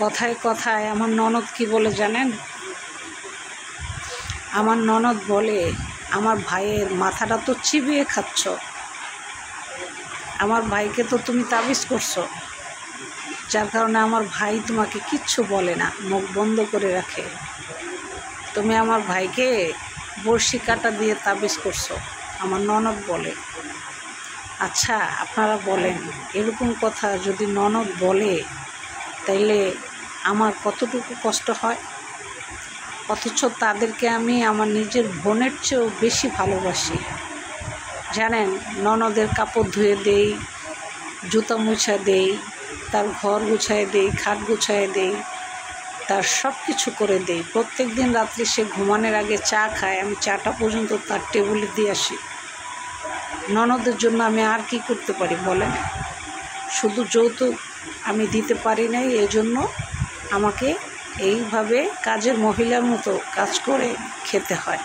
কথায় কথায় আমার ননদ কি বলে জানেন? আমার ননদ বলে, আমার ভাইয়ের মাথাটা তো চিবিয়ে খাচ্ছ, আমার ভাইকে তো তুমি তাবিজ করছো, যার কারণে আমার ভাই তোমাকে কিচ্ছু বলে না, মুখ বন্ধ করে রাখে। তুমি আমার ভাইকে বড়শি কাঁটা দিয়ে তাবিজ করছো, আমার ননদ বলে। আচ্ছা, আপনারা বলেন, এরকম কথা যদি ননদ বলে তাইলে আমার কতটুকু কষ্ট হয়? অথচ তাদেরকে আমি আমার নিজের বোনের চেয়েও বেশি ভালোবাসি। জানেন, ননদের কাপড় ধুয়ে দেই, জুতা মুছা দেই, তার ঘর গুছায় দেই, খাট গুছায় দেই, তার সব কিছু করে দেই। প্রত্যেক দিন রাত্রে সে ঘুমানোর আগে চা খায়, আমি চাটা পর্যন্ত তার টেবিলে দিয়ে আসি। ননদের জন্য আমি আর কি করতে পারি বলেন? শুধু যৌতুক আমি দিতে পারি নাই, এই জন্য আমাকে এইভাবে কাজের মহিলার মতো কাজ করে খেতে হয়।